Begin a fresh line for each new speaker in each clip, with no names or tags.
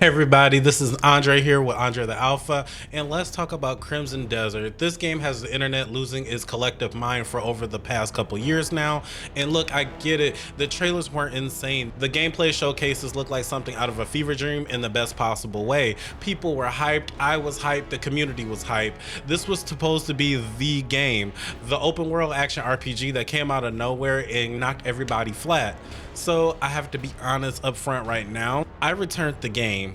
Hey everybody, this is Andre here with Andre the Alpha, and let's talk about Crimson Desert. This game has the internet losing its collective mind for over the past couple years now, and look, I get it, the trailers weren't insane. The gameplay showcases look like something out of a fever dream in the best possible way. People were hyped, I was hyped, the community was hyped. This was supposed to be the game, the open world action RPG that came out of nowhere and knocked everybody flat. So I have to be honest up front right now, I returned the game.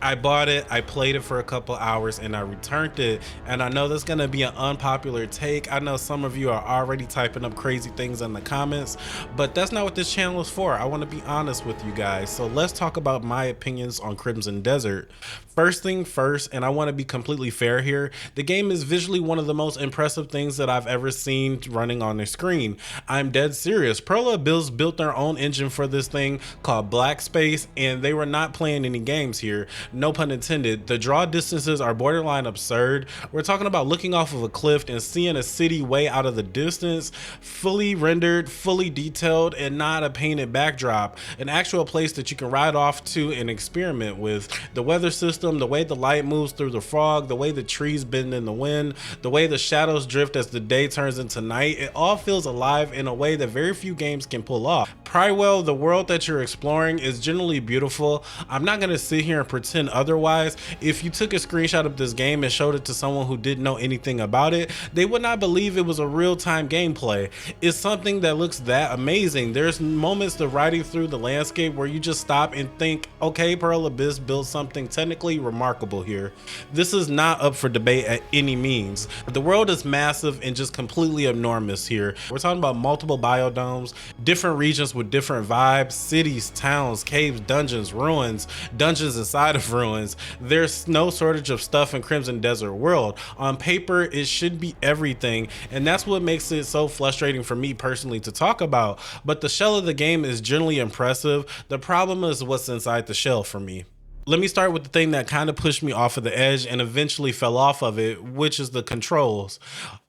I bought it, I played it for a couple hours, and I returned it. And I know that's gonna be an unpopular take. I know some of you are already typing up crazy things in the comments, but that's not what this channel is for. I want to be honest with you guys. So let's talk about my opinions on Crimson Desert. First thing first, and I want to be completely fair here, the game is visually one of the most impressive things that I've ever seen running on the screen. I'm dead serious. Pearl Abyss built their own engine for this thing called Black Space, and they were not playing any games here. No pun intended. The draw distances are borderline absurd. We're talking about looking off of a cliff and seeing a city way out of the distance, fully rendered, fully detailed, and not a painted backdrop. An actual place that you can ride off to and experiment with. The weather system, the way the light moves through the fog, the way the trees bend in the wind, the way the shadows drift as the day turns into night, it all feels alive in a way that very few games can pull off. Prywell, the world that you're exploring is generally beautiful. I'm not going to sit here and pretend otherwise. If you took a screenshot of this game and showed it to someone who didn't know anything about it, they would not believe it was a real-time gameplay. It's something that looks that amazing. There's moments of riding through the landscape where you just stop and think, okay, Pearl Abyss built something technically remarkable here. This is not up for debate at any means. The world is massive and just completely enormous here. We're talking about multiple biodomes, different regions with different vibes, cities, towns, caves, dungeons, ruins, dungeons inside of ruins. There's no shortage of stuff in Crimson Desert world. On paper, it should be everything, and that's what makes it so frustrating for me personally to talk about. But the shell of the game is generally impressive. The problem is what's inside the shell for me. Let me start with the thing that kind of pushed me off of the edge and eventually fell off of it, which is the controls.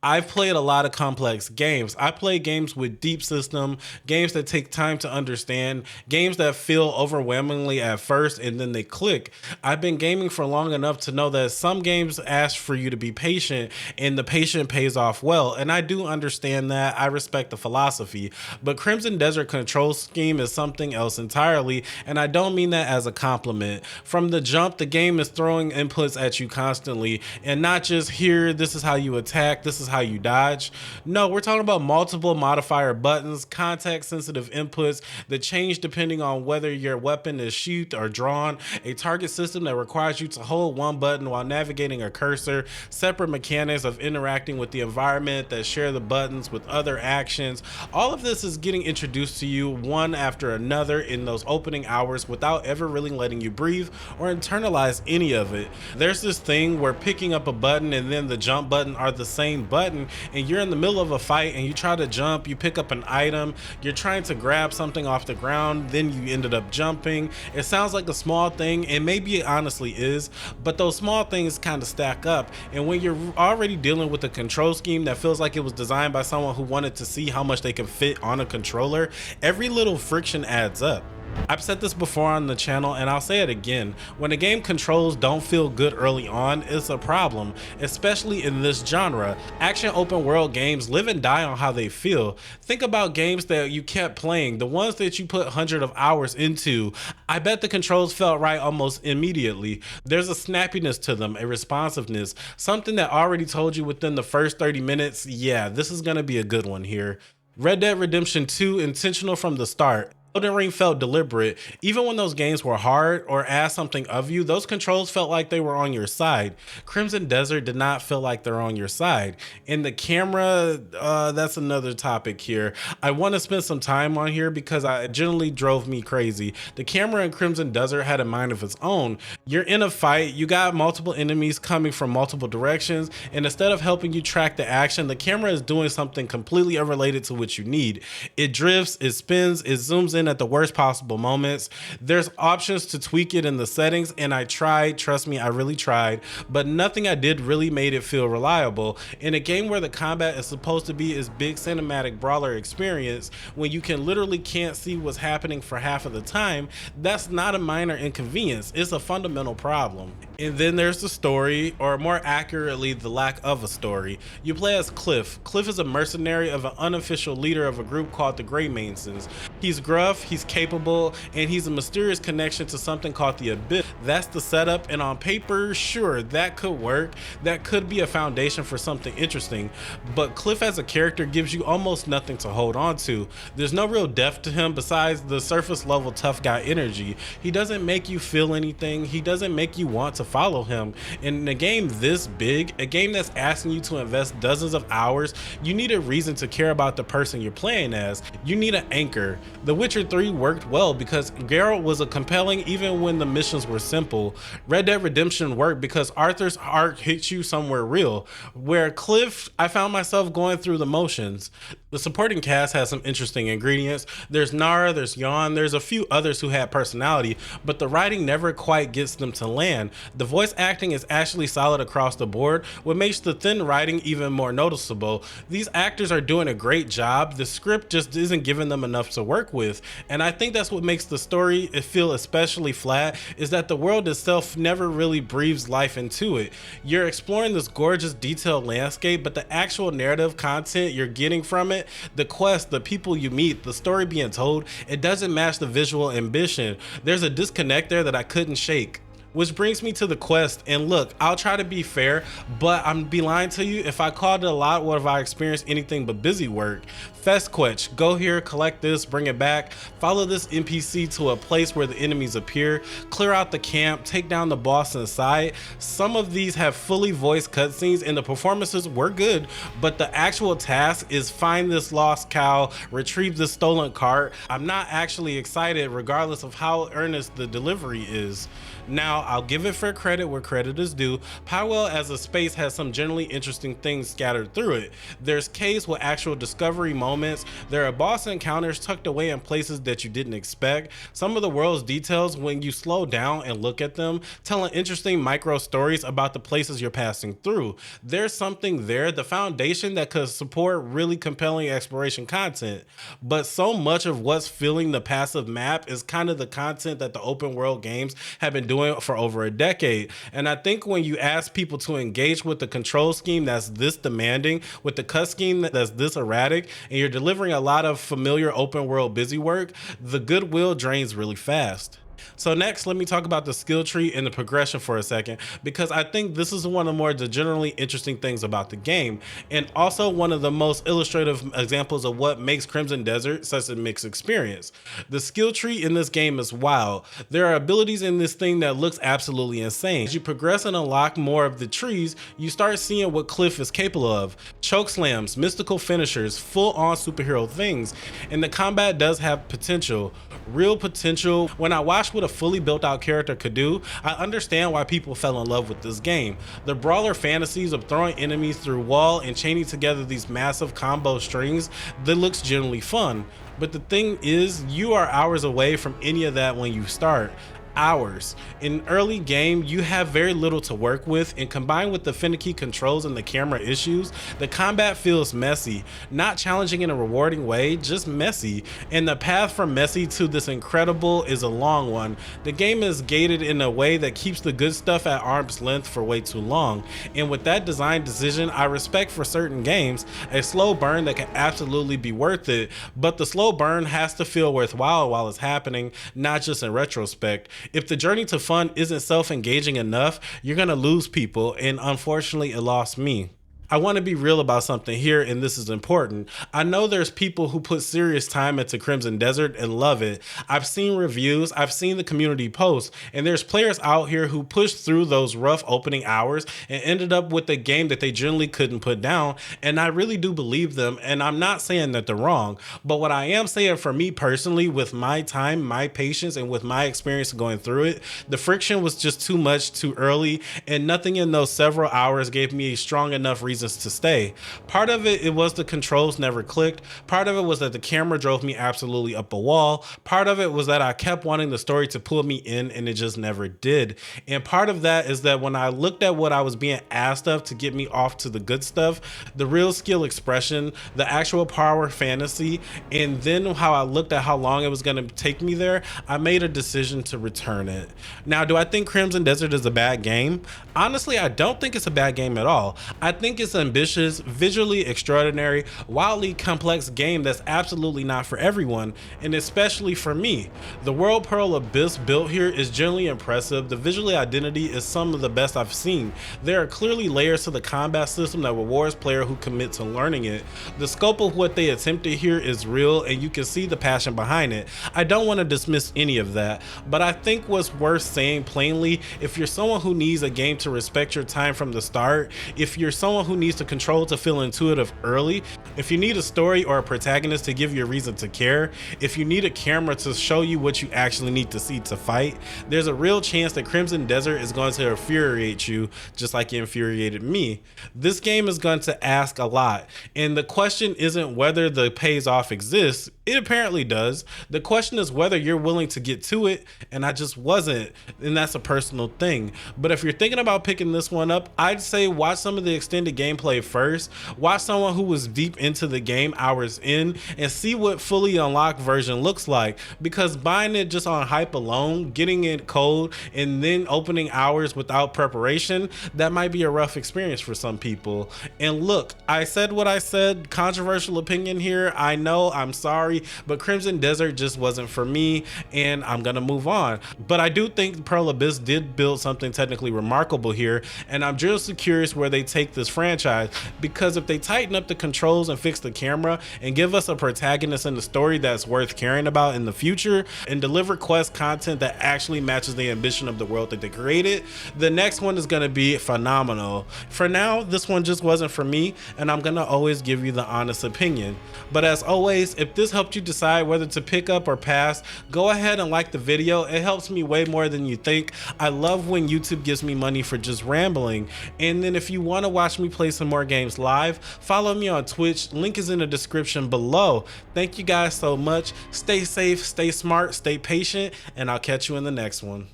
I've played a lot of complex games. I play games with deep system, games that take time to understand, games that feel overwhelmingly at first and then they click. I've been gaming for long enough to know that some games ask for you to be patient and the patient pays off well. And I do understand that. I respect the philosophy. But Crimson Desert control scheme is something else entirely, and I don't mean that as a compliment. From the jump, the game is throwing inputs at you constantly, and not just here, this is how you attack, this is how you dodge. No, we're talking about multiple modifier buttons, context sensitive inputs that change depending on whether your weapon is sheathed or drawn, a target system that requires you to hold one button while navigating a cursor, separate mechanics of interacting with the environment that share the buttons with other actions. All of this is getting introduced to you one after another in those opening hours without ever really letting you breathe or internalize any of it. There's this thing where picking up a button and then the jump button are the same button, and you're in the middle of a fight and you try to jump, you pick up an item, you're trying to grab something off the ground, then you ended up jumping. It sounds like a small thing, and maybe it honestly is, but those small things kind of stack up. And when you're already dealing with a control scheme that feels like it was designed by someone who wanted to see how much they can fit on a controller, every little friction adds up. I've said this before on the channel and I'll say it again. When a game controls don't feel good early on, it's a problem, especially in this genre. Action open world games live and die on how they feel. Think about games that you kept playing, the ones that you put hundreds of hours into. I bet the controls felt right almost immediately. There's a snappiness to them, a responsiveness, something that already told you within the first 30 minutes, yeah, this is gonna be a good one here. Red Dead Redemption 2, intentional from the start. Elden Ring felt deliberate. Even when those games were hard or asked something of you, those controls felt like they were on your side. Crimson Desert did not feel like they're on your side. And the camera, that's another topic here. I want to spend some time on here because it generally drove me crazy. The camera in Crimson Desert had a mind of its own. You're in a fight, you got multiple enemies coming from multiple directions, and instead of helping you track the action, the camera is doing something completely unrelated to what you need. It drifts, it spins, it zooms in frozen at the worst possible moments. There's options to tweak it in the settings, and I tried, trust me, I really tried, but nothing I did really made it feel reliable. In a game where the combat is supposed to be this big cinematic brawler experience, when you can literally can't see what's happening for half of the time, that's not a minor inconvenience, it's a fundamental problem. And then there's the story, or more accurately, the lack of a story. You play as Cliff. Cliff is a mercenary of an unofficial leader of a group called the Grey Masons. He's gruff, he's capable, and he's a mysterious connection to something called the Abyss. That's the setup, and on paper, sure, that could work. That could be a foundation for something interesting, but Cliff as a character gives you almost nothing to hold on to. There's no real depth to him besides the surface level tough guy energy. He doesn't make you feel anything. He doesn't make you want to follow him. In a game this big, a game that's asking you to invest dozens of hours, you need a reason to care about the person you're playing as. You need an anchor. The Witcher 3 worked well because Geralt was a compelling even when the missions were simple. Red Dead Redemption worked because Arthur's arc hits you somewhere real. Where Cliff, I found myself going through the motions. The supporting cast has some interesting ingredients. There's Nara, there's Jan, there's a few others who had personality, but the writing never quite gets them to land. The voice acting is actually solid across the board, what makes the thin writing even more noticeable. These actors are doing a great job. The script just isn't giving them enough to work with, and I think that's what makes the story feel especially flat, is that the world itself never really breathes life into it. You're exploring this gorgeous detailed landscape, but the actual narrative content you're getting from it, the quest, the people you meet, the story being told, it doesn't match the visual ambition. There's a disconnect there that I couldn't shake. Which brings me to the quest, and look, I'll try to be fair, but I'm be lying to you if I called it a lot. What if I experienced anything but busy work? Festquetch, go here, collect this, bring it back, follow this NPC to a place where the enemies appear, clear out the camp, take down the boss inside. Some of these have fully voiced cutscenes and the performances were good, but the actual task is find this lost cow, retrieve this stolen cart. I'm not actually excited regardless of how earnest the delivery is. Now, I'll give it fair credit where credit is due. Powell as a space has some generally interesting things scattered through it. There's caves with actual discovery moments. There are boss encounters tucked away in places that you didn't expect. Some of the world's details, when you slow down and look at them, telling interesting micro stories about the places you're passing through. There's something there, the foundation that could support really compelling exploration content. But so much of what's filling the passive map is kind of the content that the open world games have been doing for over a decade. And I think when you ask people to engage with the control scheme that's this demanding, with the cut scheme that's this erratic, and you're delivering a lot of familiar open world busy work, the goodwill drains really fast. So next, let me talk about the skill tree and the progression for a second, because I think this is one of the generally interesting things about the game, and also one of the most illustrative examples of what makes Crimson Desert such a mixed experience. The skill tree in this game is wild. There are abilities in this thing that looks absolutely insane. As you progress and unlock more of the trees, you start seeing what Cliff is capable of. Choke slams, mystical finishers, full-on superhero things, and the combat does have potential, real potential. When I watched what a fully built out character could do, I understand why people fell in love with this game. The brawler fantasies of throwing enemies through wall and chaining together these massive combo strings, that looks generally fun. But the thing is, you are hours away from any of that when you start. Hours. In early game, you have very little to work with, and combined with the finicky controls and the camera issues, the combat feels messy. Not challenging in a rewarding way, just messy. And the path from messy to this incredible is a long one. The game is gated in a way that keeps the good stuff at arm's length for way too long. And with that design decision, I respect for certain games a slow burn that can absolutely be worth it, but the slow burn has to feel worthwhile while it's happening, not just in retrospect. If the journey to fun isn't self-engaging enough, you're gonna lose people, and unfortunately it lost me. I want to be real about something here, and this is important. I know there's people who put serious time into Crimson Desert and love it. I've seen reviews, I've seen the community posts, and there's players out here who pushed through those rough opening hours and ended up with a game that they generally couldn't put down, and I really do believe them, and I'm not saying that they're wrong. But what I am saying for me personally, with my time, my patience, and with my experience going through it, the friction was just too much too early, and nothing in those several hours gave me a strong enough reason reasons to stay. Part of it was the controls never clicked. Part of it was that the camera drove me absolutely up a wall. Part of it was that I kept wanting the story to pull me in and it just never did. And part of that is that when I looked at what I was being asked of to get me off to the good stuff, the real skill expression, the actual power fantasy, and then how I looked at how long it was going to take me there, I made a decision to return it. Now, do I think Crimson Desert is a bad game? Honestly, I don't think it's a bad game at all. I think it's ambitious, visually extraordinary, wildly complex game that's absolutely not for everyone, and especially for me. The World Pearl Abyss built here is generally impressive. The visual identity is some of the best I've seen. There are clearly layers to the combat system that rewards players who commit to learning it. The scope of what they attempted here is real, and you can see the passion behind it. I don't want to dismiss any of that, but I think what's worth saying plainly, if you're someone who needs a game to respect your time from the start, if you're someone who needs the control to feel intuitive early, if you need a story or a protagonist to give you a reason to care, if you need a camera to show you what you actually need to see to fight, there's a real chance that Crimson Desert is going to infuriate you just like it infuriated me. This game is going to ask a lot, and the question isn't whether the pays off exists. It apparently does. The question is whether you're willing to get to it, and I just wasn't, and that's a personal thing. But if you're thinking about picking this one up, I'd say watch some of the extended gameplay first. Watch someone who was deep into the game hours in and see what fully unlocked version looks like, because buying it just on hype alone, getting it cold, and then opening hours without preparation, that might be a rough experience for some people. And look, I said what I said, controversial opinion here, I know, I'm sorry, but Crimson Desert just wasn't for me, and I'm gonna move on. But I do think Pearl Abyss did build something technically remarkable here, and I'm just curious where they take this franchise, because if they tighten up the controls and fix the camera and give us a protagonist in the story that's worth caring about in the future, and deliver quest content that actually matches the ambition of the world that they created, the next one is gonna be phenomenal. For now, this one just wasn't for me, and I'm gonna always give you the honest opinion. But as always, if this helped you decide whether to pick up or pass, go ahead and like the video. It helps me way more than you think. I love when YouTube gives me money for just rambling. And then if you want to watch me play some more games live, follow me on Twitch. Link is in the description below. Thank you guys so much. Stay safe, stay smart, stay patient, and I'll catch you in the next one.